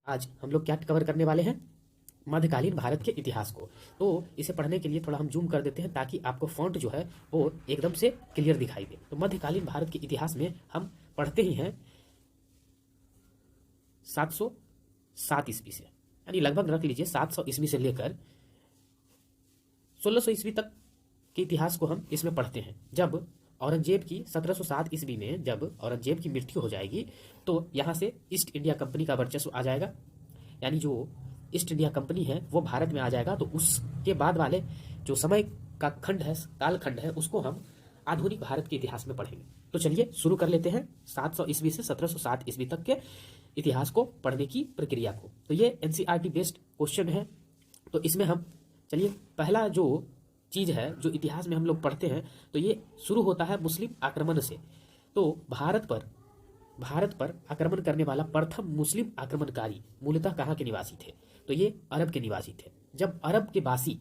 आज हम लोग क्या कवर करने वाले हैं? मध्यकालीन भारत के इतिहास को। तो इसे पढ़ने के लिए थोड़ा हम जूम कर देते हैं ताकि आपको फॉन्ट जो है वो एकदम से क्लियर दिखाई दे। तो मध्यकालीन भारत के इतिहास में हम पढ़ते ही हैं 707 ईस्वी से, यानी लगभग रख लीजिए 700 ईस्वी से लेकर 1600 ईस्वी तक के इतिहास को हम इसमें पढ़ते हैं। जब औरंगजेब की 1707 ईस्वी में जब औरंगजेब की मृत्यु हो जाएगी तो यहाँ से ईस्ट इंडिया कंपनी का वर्चस्व आ जाएगा, यानी जो ईस्ट इंडिया कंपनी है वो भारत में आ जाएगा। तो उसके बाद वाले जो समय का खंड है, कालखंड है, उसको हम आधुनिक भारत के इतिहास में पढ़ेंगे। तो चलिए शुरू कर लेते हैं 700 ईस्वी से 1707 ईस्वी तक के इतिहास को पढ़ने की प्रक्रिया को। तो ये एनसीईआरटी बेस्ड क्वेश्चन है। तो इसमें हम चलिए पहला जो चीज है जो इतिहास में हम लोग पढ़ते हैं तो ये शुरू होता है मुस्लिम आक्रमण से। तो भारत पर आक्रमण करने वाला प्रथम मुस्लिम आक्रमणकारी मूलतः कहाँ के निवासी थे? तो ये अरब के निवासी थे। जब अरब के वासी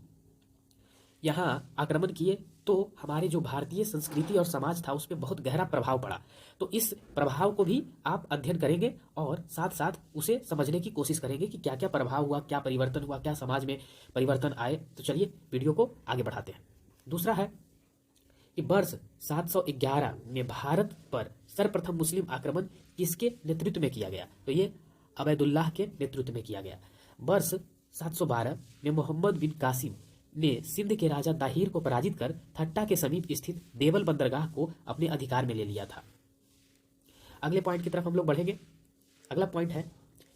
यहाँ आक्रमण किए तो हमारे जो भारतीय संस्कृति और समाज था उस पर बहुत गहरा प्रभाव पड़ा। तो इस प्रभाव को भी आप अध्ययन करेंगे और साथ साथ उसे समझने की कोशिश करेंगे कि क्या क्या प्रभाव हुआ, क्या परिवर्तन हुआ, क्या समाज में परिवर्तन आए। तो चलिए वीडियो को आगे बढ़ाते हैं। दूसरा है कि वर्ष 711 में भारत पर सर्वप्रथम मुस्लिम आक्रमण किसके नेतृत्व में किया गया? तो ये अबैदुल्लाह के नेतृत्व में किया गया। वर्ष 712 में मोहम्मद बिन कासिम ने सिंध के राजा दाहिर को पराजित कर थट्टा के समीप स्थित देवल बंदरगाह को अपने अधिकार में ले लिया था। अगले पॉइंट की तरफ हम लोग बढ़ेंगे। अगला पॉइंट है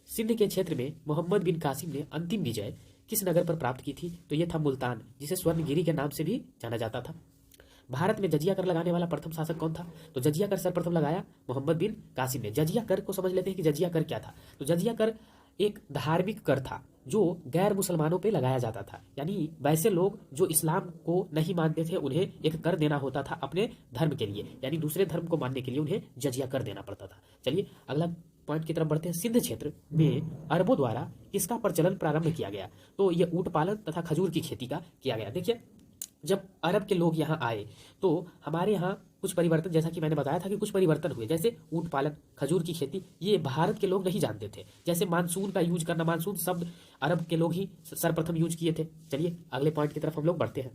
सिंध के क्षेत्र में मोहम्मद बिन कासिम ने अंतिम विजय किस नगर पर प्राप्त की थी? तो यह था मुल्तान, जिसे स्वर्णगिरी के नाम से भी जाना जाता था। भारत में जजिया कर लगाने वाला प्रथम शासक कौन था? तो जजिया कर सर्वप्रथम लगाया मोहम्मद बिन कासिम ने। जजिया कर को समझ लेते हैं कि जजिया कर क्या था। तो जजिया कर एक धार्मिक कर था जो गैर मुसलमानों पे लगाया जाता था, यानी वैसे लोग जो इस्लाम को नहीं मानते थे उन्हें एक कर देना होता था अपने धर्म के लिए, यानी दूसरे धर्म को मानने के लिए उन्हें जजिया कर देना पड़ता था। चलिए अगला पॉइंट की तरफ बढ़ते हैं। सिंध क्षेत्र में अरबों द्वारा किसका प्रचलन प्रारंभ किया गया? तो ये ऊंट पालन तथा खजूर की खेती का किया गया। देखिए जब अरब के लोग यहाँ आए तो हमारे यहाँ कुछ परिवर्तन, जैसा कि मैंने बताया था कि कुछ परिवर्तन हुए, जैसे ऊंट पालन, खजूर की खेती, ये भारत के लोग नहीं जानते थे। जैसे मानसून का यूज करना, मानसून शब्द अरब के लोग ही सर्वप्रथम यूज किए थे। चलिए अगले पॉइंट की तरफ हम लोग बढ़ते हैं।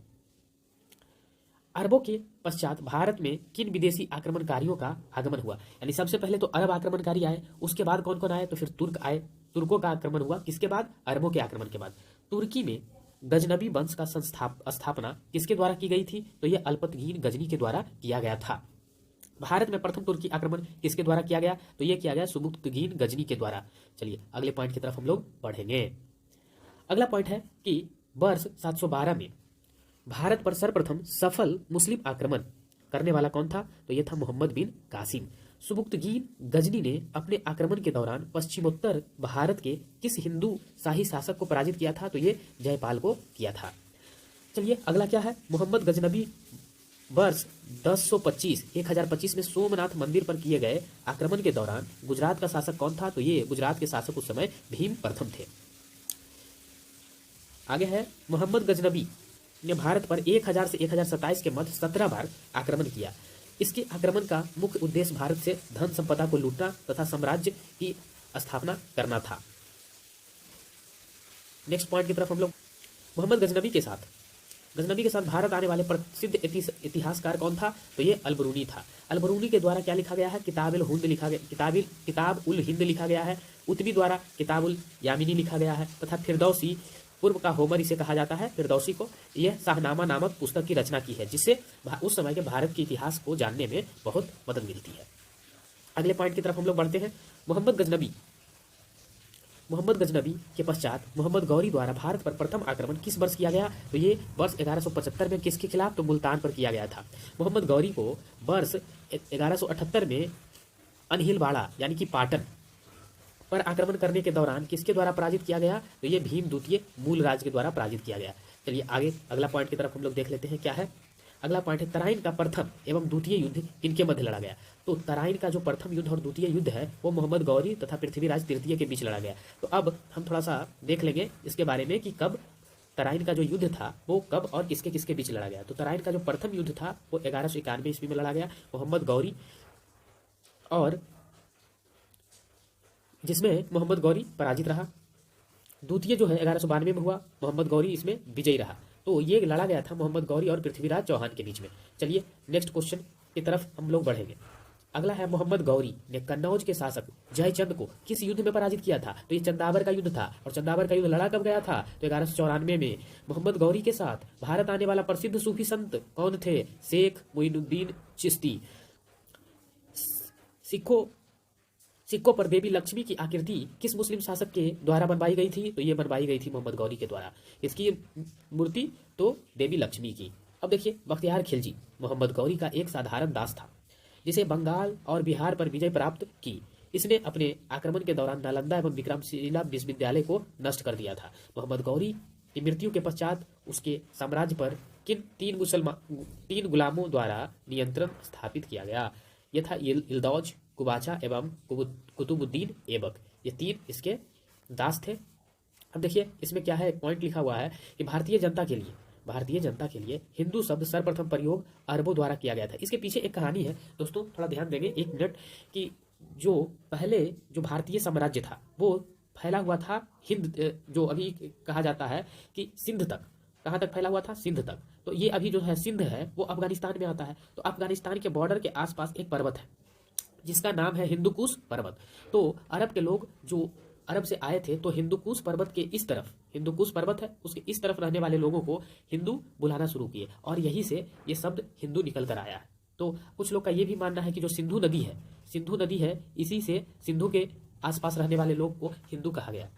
अरबों के पश्चात भारत में किन विदेशी आक्रमणकारियों का आगमन हुआ? यानी सबसे पहले तो अरब आक्रमणकारी आए, उसके बाद कौन कौन आए? तो फिर तुर्क आए। तुर्कों का आक्रमण हुआ किसके बाद? अरबों के आक्रमण के बाद। तुर्की में गजनबी वंश का स्थापना किसके द्वारा की गई थी? तो यह अल्पतगीन गजनी के द्वारा किया गया था। भारत में प्रथम तुर्की आक्रमण किसके द्वारा किया गया? तो यह किया गया सुबुक्तगीन गजनी के द्वारा। चलिए अगले पॉइंट की तरफ हम लोग बढ़ेंगे। अगला पॉइंट है कि वर्ष 712 में भारत पर सर्वप्रथम सफल मुस्लिम आक्रमण करने वाला कौन था? तो यह था मोहम्मद बिन कासिम। सुबुक्तगीन गजनी ने अपने आक्रमण के दौरान पश्चिमोत्तर भारत के किस हिंदू शाही शासक को पराजित किया था? तो ये जयपाल को किया था। चलिए अगला क्या है? मोहम्मद गजनबी वर्ष 1025 में सोमनाथ मंदिर पर किए गए आक्रमण के दौरान गुजरात का शासक कौन था? तो ये गुजरात के शासक उस समय भीम प्रथम थे। आगे है मोहम्मद गजनबी ने भारत पर 1000 से 1027 के मध्य 17 बार आक्रमण किया। इसके आक्रमण का मुख्य उद्देश्य भारत से धन संपदा को लूटना तथा साम्राज्य की स्थापना करना था। नेक्स्ट पॉइंट की तरफ हम लोग। मोहम्मद गजनबी के साथ भारत आने वाले प्रसिद्ध इतिहासकार कौन था? तो ये अलबरूनी था। अलबरूनी के द्वारा क्या लिखा गया है? किताब उल हिंद लिखा गया है। उतबी द्वारा किताब उल यामिनी लिखा गया है तथा फिरदौसी, पूर्व का होमर इसे कहा जाता है, फिरदौसी को, यह शाहनामा नामक पुस्तक की रचना की है, जिससे उस समय के भारत के इतिहास को जानने में बहुत मदद मिलती है। अगले पॉइंट की तरफ हम लोग बढ़ते हैं। मोहम्मद गजनबी के पश्चात मोहम्मद गौरी द्वारा भारत पर प्रथम आक्रमण किस वर्ष किया गया? तो ये वर्ष 1175 में किसके खिलाफ? तो मुल्तान पर किया गया था। मोहम्मद गौरी को वर्ष 1178 में अनहिलवाड़ा यानी कि पाटन पर आक्रमण करने के दौरान किसके द्वारा पराजित किया गया? तो ये भीम द्वितीय मूलराज के द्वारा पराजित किया गया। चलिए आगे अगला पॉइंट की तरफ हम लोग देख लेते हैं क्या है। अगला पॉइंट है तराइन का प्रथम एवं द्वितीय युद्ध किनके मध्य लड़ा गया? तो तराइन का जो प्रथम युद्ध और द्वितीय युद्ध है वो मोहम्मद गौरी तथा पृथ्वीराज तृतीय के बीच लड़ा गया। तो अब हम थोड़ा सा देख लेंगे इसके बारे में कि कब तराइन का जो युद्ध था वो कब और किसके किसके बीच लड़ा गया। तो तराइन का जो प्रथम युद्ध था वो 1191 ईस्वी में लड़ा गया। मोहम्मद गौरी और जिसमें मोहम्मद गौरी पराजित रहा। द्वितीय जो है 1192 में हुआ, मोहम्मद गौरी इसमें विजयी रहा। तो ये लड़ा गया था मोहम्मद गौरी और पृथ्वीराज चौहान के बीच में। चलिए नेक्स्ट क्वेश्चन की तरफ हम लोग बढ़ेंगे। अगला है, मोहम्मद गौरी ने कन्नौज के शासक जयचंद को किस युद्ध में पराजित किया था? तो ये चंदावर का युद्ध था। और चंदावर का युद्ध लड़ा कब गया था? तो 1194 में। मोहम्मद गौरी के साथ भारत आने वाला प्रसिद्ध सूफी संत कौन थे? शेख मुइनुद्दीन चिश्ती। सिक्कों पर देवी लक्ष्मी की आकृति किस मुस्लिम शासक के द्वारा बनवाई गई थी? तो ये बनवाई गई थी मोहम्मद गौरी के द्वारा। इसकी मूर्ति तो देवी लक्ष्मी की। अब देखिए, बख्तियार खिलजी मोहम्मद गौरी का एक साधारण दास था जिसे बंगाल और बिहार पर विजय प्राप्त की। इसने अपने आक्रमण के दौरान नालंदा एवं विक्रमशिला विश्वविद्यालय को नष्ट कर दिया था। मोहम्मद गौरी की मृत्यु के पश्चात उसके साम्राज्य पर किन तीन गुलामों द्वारा नियंत्रण स्थापित किया गया? यह था इल्दौज, कुबाचा एवं कुतुबुद्दीन ऐबक। ये तीन इसके दास थे। अब देखिए, इसमें क्या है, पॉइंट लिखा हुआ है कि भारतीय जनता के लिए हिंदू शब्द सर्वप्रथम प्रयोग अरबों द्वारा किया गया था। इसके पीछे एक कहानी है दोस्तों, थोड़ा ध्यान देंगे 1 मिनट, कि जो पहले जो भारतीय साम्राज्य था वो फैला हुआ था हिंद, जो अभी कहा जाता है कि सिंध तक। कहाँ तक फैला हुआ था? सिंध तक। तो ये अभी जो है सिंध है वो अफगानिस्तान में आता है। तो अफगानिस्तान के बॉर्डर के आसपास एक पर्वत है जिसका नाम है हिंदुकुश पर्वत। तो अरब के लोग जो अरब से आए थे, तो हिंदुकुश पर्वत के इस तरफ, हिंदुकुश पर्वत है उसके इस तरफ रहने वाले लोगों को हिंदू बुलाना शुरू किए, और यहीं से ये शब्द हिंदू निकल कर आया है। तो कुछ लोग का ये भी मानना है कि जो सिंधु नदी है, इसी से सिंधु के आसपास रहने वाले लोग को हिंदू कहा गया।